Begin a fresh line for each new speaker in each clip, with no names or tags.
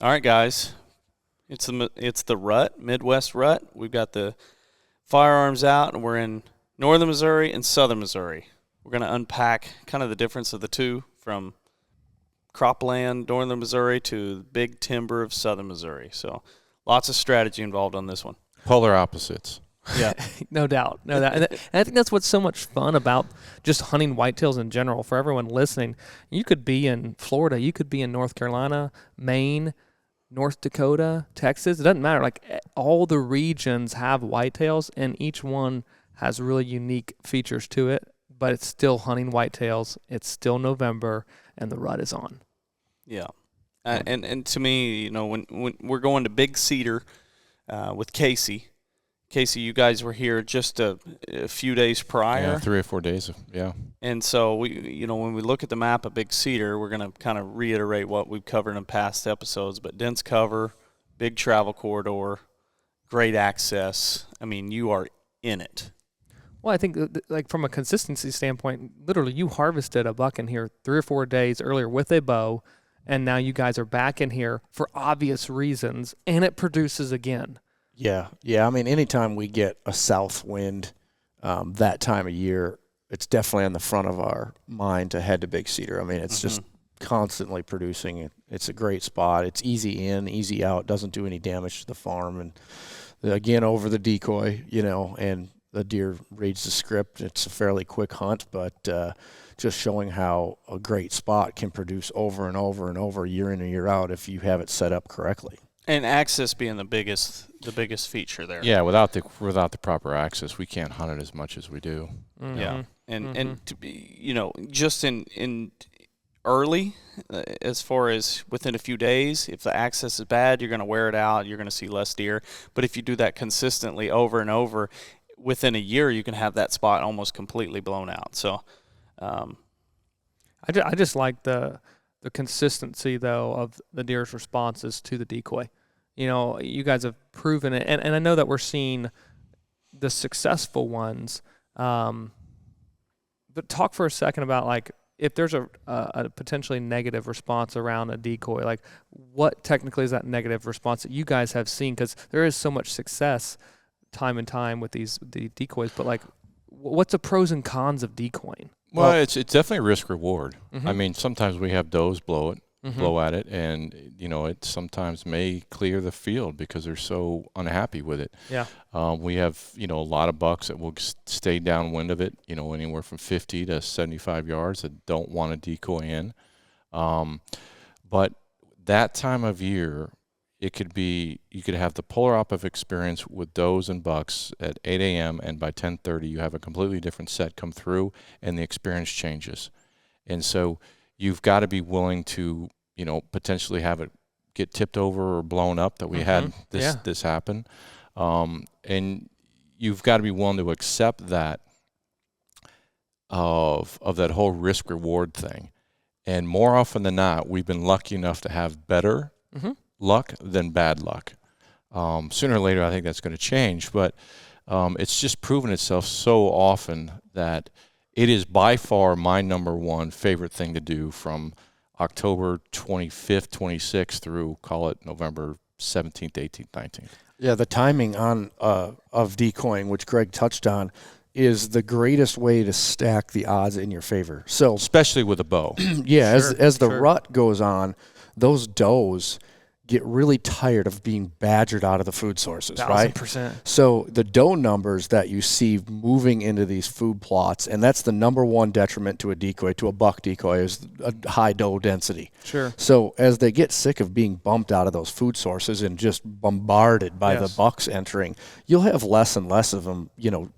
All right, guys. It's the rut, Midwest rut. We've got the firearms out, and we're in northern Missouri and southern Missouri. We're going to unpack kind of the difference of the two from cropland, northern Missouri, to big timber of southern Missouri. So lots of strategy involved on this one.
Polar opposites.
Yeah.
No doubt. And I think that's what's so much fun about just hunting whitetails in general. For everyone listening, you could be in Florida, you could be in North Carolina, Maine, North Dakota, Texas. It doesn't matter. Like, all the regions have whitetails, and each one has really unique features to it, but it's still hunting whitetails. It's still November, and the rut is on.
Yeah. And to me, when we're going to Big Cedar with Casey, you guys were here just a few days prior.
Yeah, 3 or 4 days. Yeah.
And so when we look at the map of Big Cedar, we're going to kind of reiterate what we've covered in past episodes. But dense cover, big travel corridor, great access. I mean, you are in it.
Well, I think like from a consistency standpoint, literally you harvested a buck in here 3 or 4 days earlier with a bow, and now you guys are back in here for obvious reasons, and it produces again.
Yeah. I mean, anytime we get a south wind that time of year, it's definitely on the front of our mind to head to Big Cedar. I mean, it's just constantly producing. It's a great spot. It's easy in, easy out. Doesn't do any damage to the farm. And again, over the decoy, and the deer reads the script. It's a fairly quick hunt, but just showing how a great spot can produce over and over and over, year in and year out, if you have it set up correctly.
And access being the biggest feature there.
Yeah, without the proper access, we can't hunt it as much as we do.
Mm-hmm.
Yeah, and to be, just in early, as far as within a few days, if the access is bad, you're going to wear it out. You're going to see less deer. But if you do that consistently over and over, within a year, you can have that spot almost completely blown out. So,
I just like the consistency though of the deer's responses to the decoy. You guys have proven it, and I know that we're seeing the successful ones. But talk for a second about, like, if there's a potentially negative response around a decoy, like, what technically is that negative response that you guys have seen? Because there is so much success time and time with the decoys, but, like, what's the pros and cons of decoying?
Well, it's definitely a risk reward.
Mm-hmm.
I mean, sometimes we have does blow at it, and it sometimes may clear the field because they're so unhappy with it.
Yeah.
We have a lot of bucks that will stay downwind of it, anywhere from 50 to 75 yards that don't want to decoy in. But that time of year, you could have the polar opposite experience with does and bucks at 8 a.m. and by 10:30 you have a completely different set come through, and the experience changes. And so you've got to be willing to, potentially have it get tipped over or blown up that we had this happen. And you've got to be willing to accept that of that whole risk reward thing. And more often than not, we've been lucky enough to have better luck than bad luck. Sooner or later, I think that's going to change, but it's just proven itself so often that it is by far my number one favorite thing to do from October 25th, 26th through, call it November 17th, 18th, 19th.
Yeah, the timing of decoying, which Greg touched on, is the greatest way to stack the odds in your favor. So,
especially with a bow.
Yeah, as the rut goes on, those does get really tired of being badgered out of the food sources, right?
1,000%.
So the doe numbers that you see moving into these food plots, and that's the number one detriment to a buck decoy, is a high doe density.
Sure.
So as they get sick of being bumped out of those food sources and just bombarded by the bucks entering, you'll have less and less of them,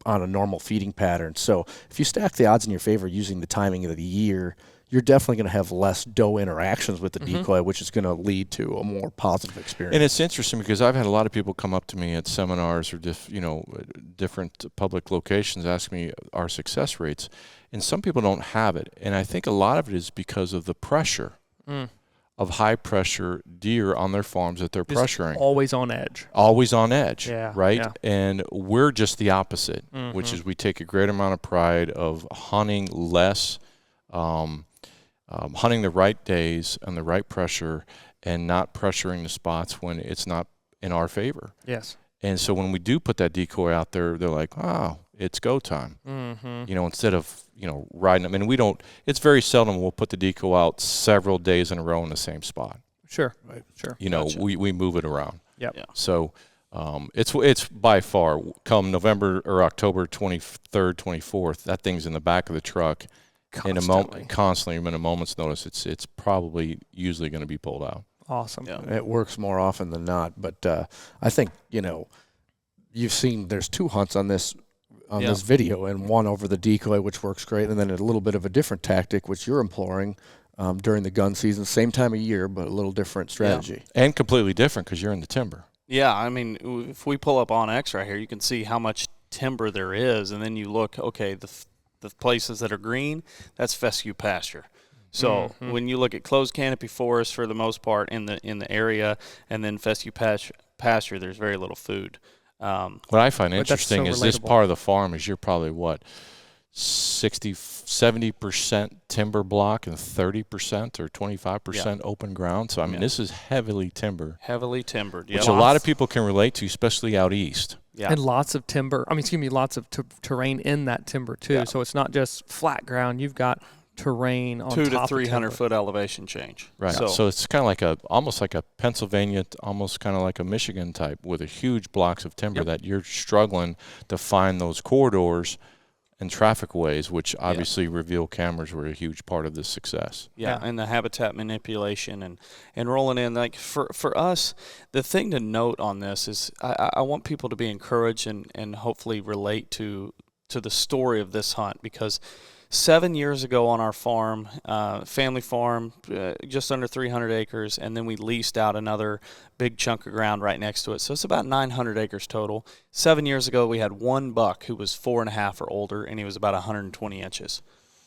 on a normal feeding pattern. So if you stack the odds in your favor using the timing of the year, you're definitely going to have less doe interactions with the decoy, which is going to lead to a more positive experience.
And it's interesting because I've had a lot of people come up to me at seminars or different public locations ask me our success rates, and some people don't have it. And I think a lot of it is because of the pressure of high pressure deer on their farms that they're pressuring.
Always on edge.
Always on edge, right?
Yeah.
And we're just the opposite, which is we take a great amount of pride of hunting less, hunting the right days and the right pressure, and not pressuring the spots when it's not in our favor.
Yes.
And so when we do put that decoy out there, they're like, "Oh, it's go time."
Mm-hmm.
You know, instead of, riding them. And we don't, it's very seldom we'll put the decoy out several days in a row in the same spot.
Sure.
Right.
Sure.
Gotcha.
We move it around.
Yep.
Yeah.
So it's by far, come November or October 23rd, 24th, that thing's in the back of the truck constantly in a moment's notice. It's probably usually going to be pulled out.
Awesome.
Yeah.
It works more often than not, but I think you've seen there's 2 hunts on this this video, and one over the decoy, which works great, and then a little bit of a different tactic, which you're employing during the gun season, same time of year, but a little different strategy.
And completely different because you're in the timber.
Yeah, I mean, if we pull up on X right here, you can see how much timber there is, and then you look, okay, the places that are green, that's fescue pasture. So when you look at closed canopy forest, for the most part in the area, and then fescue pasture, there's very little food.
What I find interesting is this part of the farm is you're probably 70% timber block and 30% or 25% open ground. So I mean, this is heavily timbered.
Heavily timbered,
which a lot of people can relate to, especially out east.
Yeah.
And lots of timber. Lots of terrain in that timber too.
Yeah.
So it's not just flat ground. You've got terrain on
200
top
to 300
of timber.
foot elevation change.
Right. So it's kind of almost like a Pennsylvania, almost kind of like a Michigan type, with a huge blocks of timber that you're struggling to find those corridors and traffic ways, which obviously reveal cameras were a huge part of this success.
Yeah, and the habitat manipulation and rolling in. Like for us, the thing to note on this is I want people to be encouraged and hopefully relate to the story of this hunt, because 7 years ago on our farm, family farm, just under 300 acres, and then we leased out another big chunk of ground right next to it. So it's about 900 acres total. 7 years ago, we had one buck who was 4.5 or older, and he was about 120 inches.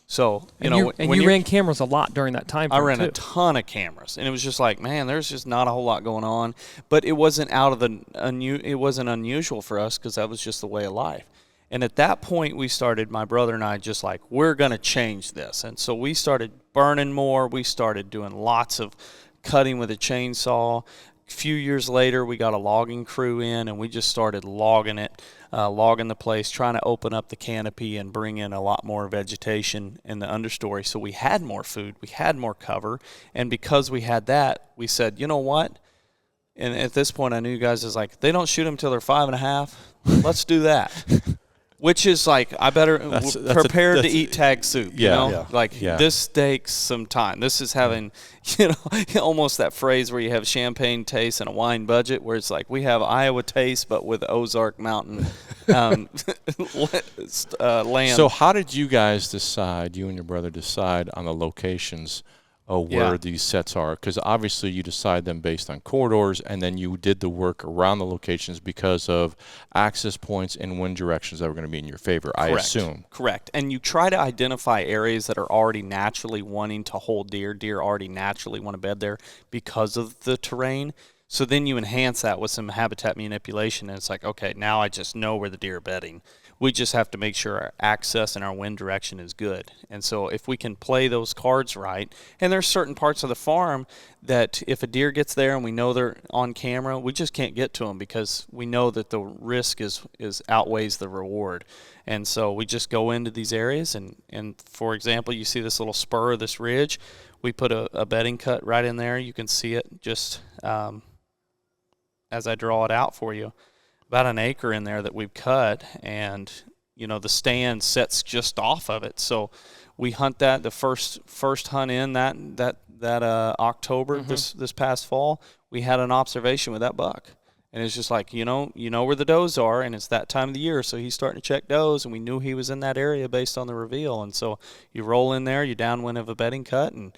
So,
you ran cameras a lot during that time frame.
I ran a ton of cameras, and it was just like, man, there's just not a whole lot going on. But it wasn't it wasn't unusual for us, because that was just the way of life. And at that point, we started, my brother and I, just like, we're going to change this. And so we started burning more. We started doing lots of cutting with a chainsaw. A few years later, we got a logging crew in, and we just started logging the place, trying to open up the canopy and bring in a lot more vegetation in the understory. So we had more food. We had more cover. And because we had that, we said, you know what? And at this point, I knew you guys was like, they don't shoot them till they're 5.5. Let's do that. Which is like, I better prepared to eat tag soup, this takes some time. This is having, almost that phrase where you have champagne taste and a wine budget, where it's like, we have Iowa taste, but with Ozark Mountain land.
So how did you guys decide, you and your brother decide on the locations where these sets are? Because obviously you decide them based on corridors, and then you did the work around the locations because of access points and wind directions that were going to be in your favor, I assume.
Correct. And you try to identify areas that are already naturally wanting to hold deer. Deer already naturally want to bed there because of the terrain. So then you enhance that with some habitat manipulation, and it's like, okay, now I just know where the deer are bedding. We just have to make sure our access and our wind direction is good. And so if we can play those cards right, and there's certain parts of the farm that if a deer gets there and we know they're on camera, we just can't get to them, because we know that the risk is outweighs the reward. And so we just go into these areas, and for example, you see this little spur of this ridge, we put a bedding cut right in there. You can see it just as I draw it out for you. About an acre in there that we've cut, and the stand sets just off of it. So we hunt that the first hunt in that October, this past fall. We had an observation with that buck, and it's just like, you know where the does are, and it's that time of the year, so he's starting to check does, and we knew he was in that area based on the reveal. And so you roll in there, you downwind of a bedding cut, and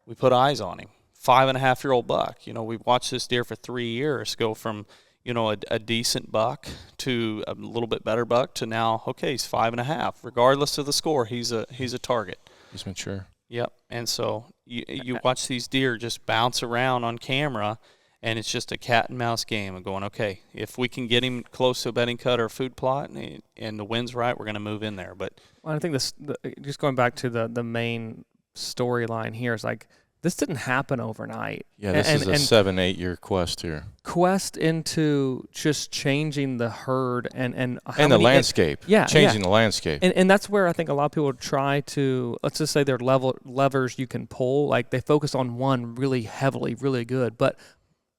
we put eyes on him. 5.5-year-old buck. We've watched this deer for 3 years go from a decent buck to a little bit better buck to now, okay, he's 5.5. Regardless of the score, he's a target.
He's mature.
Yep. And so you watch these deer just bounce around on camera, and it's just a cat and mouse game of going, okay, if we can get him close to a bedding cut or a food plot and the wind's right, we're going to move in there. But
I think just going back to the main storyline here is like, this didn't happen overnight.
Yeah, this is a 7-8 year quest here.
Quest into just changing the herd and
the landscape. Changing the landscape.
And that's where I think a lot of people try to, let's just say they're levers you can pull. Like they focus on one really heavily, really good. But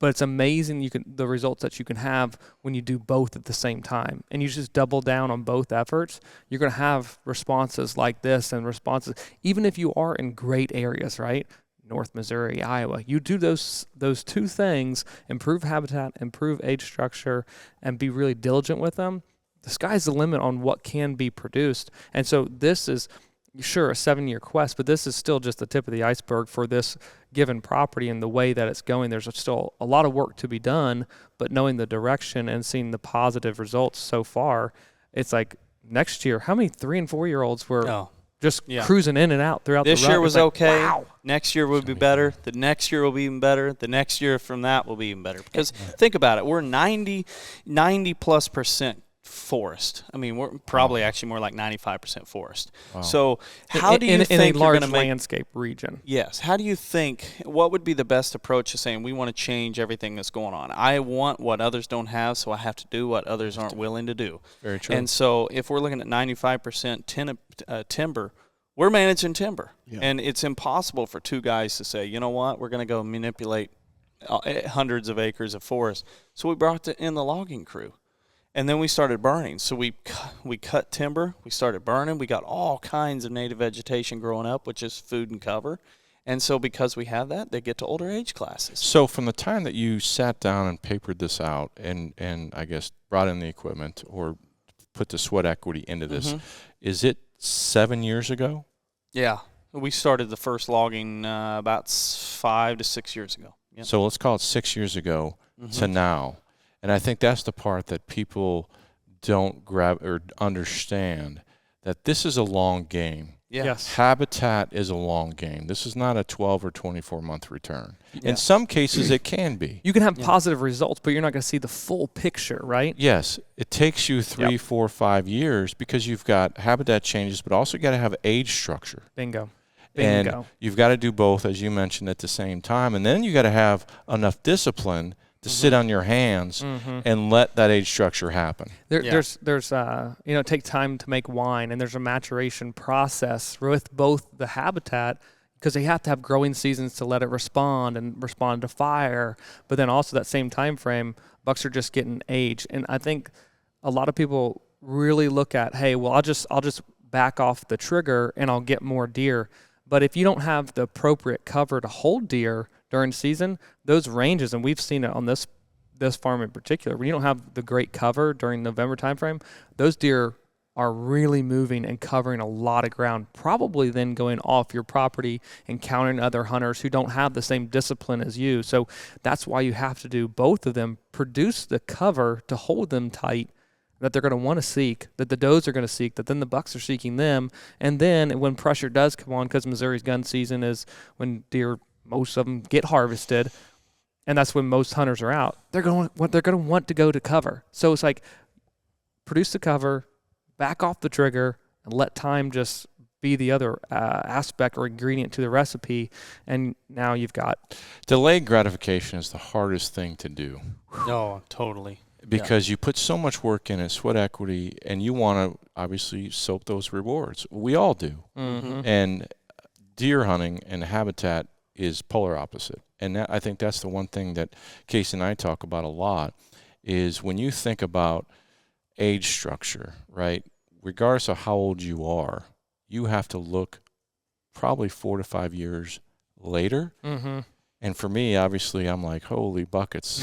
it's amazing the results that you can have when you do both at the same time. And you just double down on both efforts. You're going to have responses like this and responses, even if you are in great areas, right? North Missouri, Iowa. You do those two things, improve habitat, improve age structure, and be really diligent with them. The sky's the limit on what can be produced. And so this is, sure, a 7-year quest, but this is still just the tip of the iceberg for this given property and the way that it's going. There's still a lot of work to be done, but knowing the direction and seeing the positive results so far, it's like next year, how many 3 and 4 year olds were just cruising in and out throughout
this
the rut?
Year was okay.
Wow.
Next year will be better. The next year will be even better. The next year from that will be even better. Because think about it, we're 90+% forest. I mean, we're probably actually more like 95% forest. Wow. So how do you think
in a large
you're going to make
landscape region?
Yes. How do you think, what would be the best approach to saying we want to change everything that's going on? I want what others don't have, so I have to do what others aren't willing to do.
Very true.
And so if we're looking at 95% timber, we're managing timber. Yeah. And it's impossible for two guys to say, you know what, we're going to go manipulate hundreds of acres of forest. So we brought in the logging crew. And then we started burning. So we cut timber. We started burning. We got all kinds of native vegetation growing up, which is food and cover. And so because we have that, they get to older age classes.
So from the time that you sat down and papered this out and I guess brought in the equipment or put the sweat equity into this, is it 7 years ago?
Yeah. We started the first logging about 5 to 6 years ago. Yep.
So let's call it 6 years ago to now. And I think that's the part that people don't grab or understand, that this is a long game.
Yeah.
Yes.
Habitat is a long game. This is not a 12 or 24-month return. Yeah. In some cases, it can be.
You can have positive results, but you're not going to see the full picture, right?
Yes. It takes you 3, 4, 5 years because you've got habitat changes, but also got to have age structure.
Bingo.
And you've got to do both, as you mentioned, at the same time. And then you got to have enough discipline to sit on your hands and let that age structure happen.
There's it takes time to make wine, and there's a maturation process with both the habitat, because they have to have growing seasons to let it respond to fire, but then also that same time frame, bucks are just getting aged. And I think a lot of people really look at, hey, well, I'll just back off the trigger and I'll get more deer. But if you don't have the appropriate cover to hold deer during season, those ranges, and we've seen it on this farm in particular, when you don't have the great cover during November timeframe, those deer are really moving and covering a lot of ground, probably then going off your property, encountering other hunters who don't have the same discipline as you. So that's why you have to do both of them, produce the cover to hold them tight, that they're going to want to seek, that the does are going to seek, that then the bucks are seeking them. And then when pressure does come on, because Missouri's gun season is when deer, most of them get harvested, and that's when most hunters are out, they're going to want to go to cover. So it's like, produce the cover, back off the trigger, and let time just be the other aspect or ingredient to the recipe, and now you've got...
Delayed gratification is the hardest thing to do.
Oh, totally.
Because you put so much work in it, sweat equity, and you want to obviously soak those rewards. We all do. And deer hunting and habitat is polar opposite. And I think that's the one thing that Casey and I talk about a lot, is when you think about age structure, right? Regardless of how old you are, you have to look probably 4 to 5 years later. And for me, obviously, I'm like, holy buckets.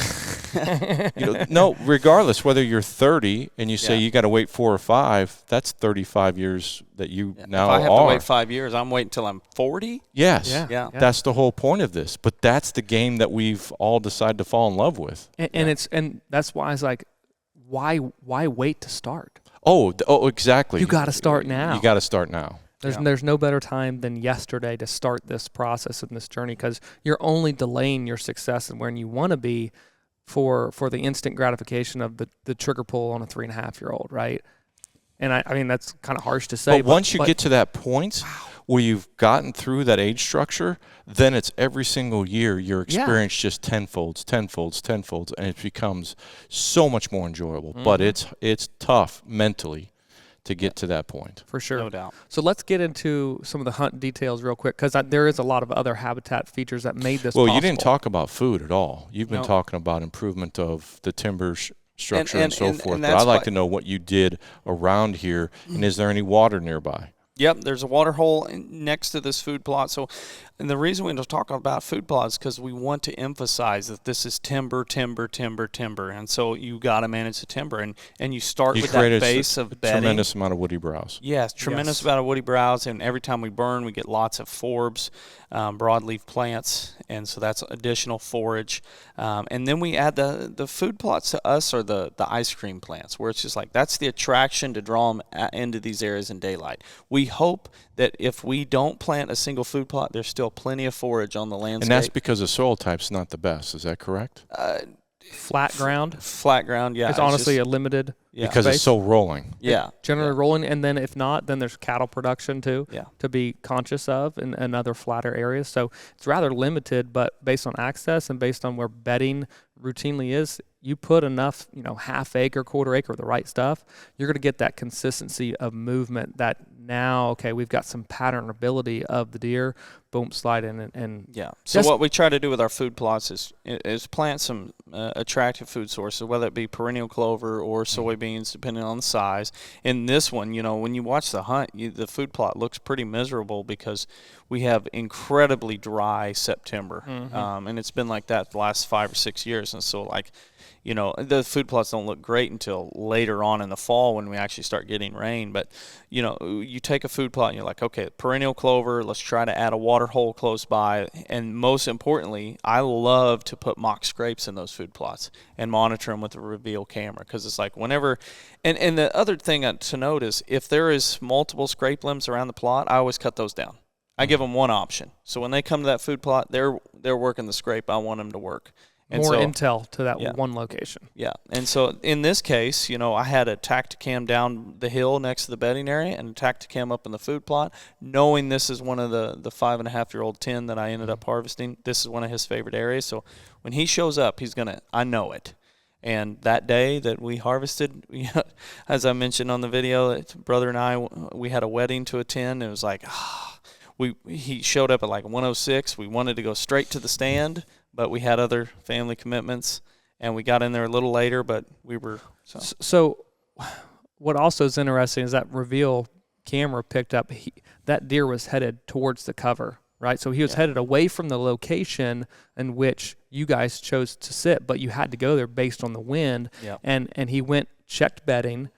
No, regardless, whether you're 30 and you say you got to wait 4 or 5, that's 35 years that you now are.
If I have to wait 5 years, I'm waiting until I'm 40?
Yes. Yeah. That's the whole point of this. But that's the game that we've all decided to fall in love with.
And that's why it's like, why wait to start?
Oh, exactly.
You got to start now.
You got to start now.
There's no better time than yesterday to start this process and this journey, because you're only delaying your success and where you want to be for the instant gratification of the trigger pull on a 3.5-year-old, right? And I mean, that's kind of harsh to say.
But once you get to that point, where you've gotten through that age structure, then it's every single year your experience just tenfolds, and it becomes so much more enjoyable. But it's tough mentally to get to that point.
For sure.
No doubt.
So let's get into some of the hunt details real quick, because there is a lot of other habitat features that made this possible.
You didn't talk about food at all. You've been talking about improvement of the timber structure and so forth. But I'd like to know what you did around here, and is there any water nearby?
Yep, there's a water hole next to this food plot. So, and the reason we don't talk about food plots is because we want to emphasize that this is timber. And so you got to manage the timber. And you start with that base of bedding.
Tremendous amount of woody browse.
Yes, tremendous amount of woody browse. And every time we burn, we get lots of forbs, broadleaf plants. And so that's additional forage. And then we add the food plots to us are the ice cream plants, where it's just like that's the attraction to draw them into these areas in daylight. We hope that if we don't plant a single food plot, there's still plenty of forage on the landscape.
And that's because the soil type's not the best. Is that correct?
Flat ground.
Flat ground, yeah.
It's honestly a limited
because
space.
it's so rolling.
Yeah.
Generally rolling, and then if not, then there's cattle production too to be conscious of in other flatter areas. So it's rather limited, but based on access and based on where bedding routinely is, you put enough, half acre, quarter acre of the right stuff, you're going to get that consistency of movement that now, okay, we've got some patternability of the deer, boom, slide in and
yeah. So what we try to do with our food plots is plant some attractive food sources, whether it be perennial clover or soybeans, depending on the size. In this one, when you watch the hunt, the food plot looks pretty miserable because we have incredibly dry September, and it's been like that the last 5 or 6 years. And so, the food plots don't look great until later on in the fall when we actually start getting rain. But, you take a food plot and you're like, okay, perennial clover, let's try to add a water hole close by. And most importantly, I love to put mock scrapes in those food plots and monitor them with a reveal camera, because it's like whenever – and the other thing to note is if there is multiple scrape limbs around the plot, I always cut those down. I give them one option. So when they come to that food plot, they're working the scrape I want them to work. And
more intel to that one location.
Yeah. And so in this case, I had a Tacticam down the hill next to the bedding area and a Tacticam up in the food plot, knowing this is one of the 5.5-year-old 10 that I ended up harvesting. This is one of his favorite areas. So when he shows up, I know it. And that day that we harvested, as I mentioned on the video, brother and I, we had a wedding to attend. It was like, he showed up at like 1:06. We wanted to go straight to the stand, but we had other family commitments, and we got in there a little later, but we were –
So what also is interesting is that reveal camera picked up that deer was headed towards the cover, right? So he was headed away from the location in which you guys chose to sit, but you had to go there based on the wind, and he went, checked bedding,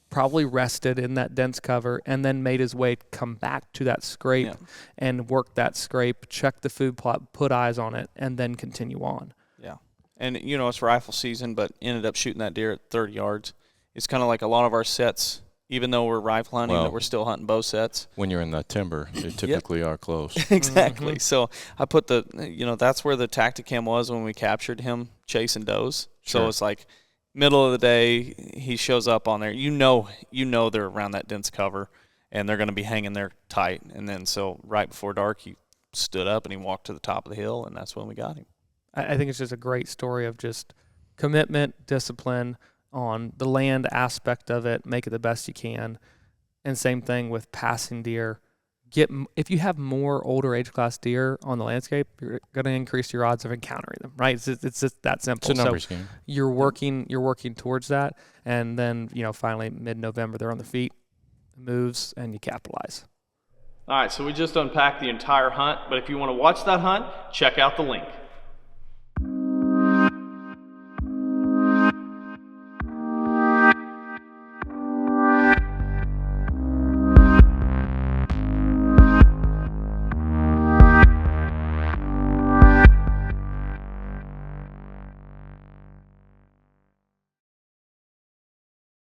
probably rested in that dense cover, and then made his way come back to that scrape and work that scrape, check the food plot, put eyes on it, and then continue on.
Yeah. And, it's rifle season, but ended up shooting that deer at 30 yards. It's kind of like a lot of our sets, even though we're rifle hunting, that we're still hunting bow sets.
When you're in the timber, they typically are close.
Exactly. So I put that's where the Tacticam was when we captured him chasing does.
Sure.
So it's like – middle of the day, he shows up on there. You know they're around that dense cover, and they're going to be hanging there tight. And then so right before dark, he stood up and he walked to the top of the hill, and that's when we got him.
I think it's just a great story of just commitment, discipline on the land aspect of it, make it the best you can. And same thing with passing deer. If you have more older age class deer on the landscape, you're going to increase your odds of encountering them, right? It's just that simple.
It's a numbers game.
You're working towards that, and then finally mid-November they're on their feet, moves, and you capitalize.
All right, so we just unpacked the entire hunt, but if you want to watch that hunt, check out the link.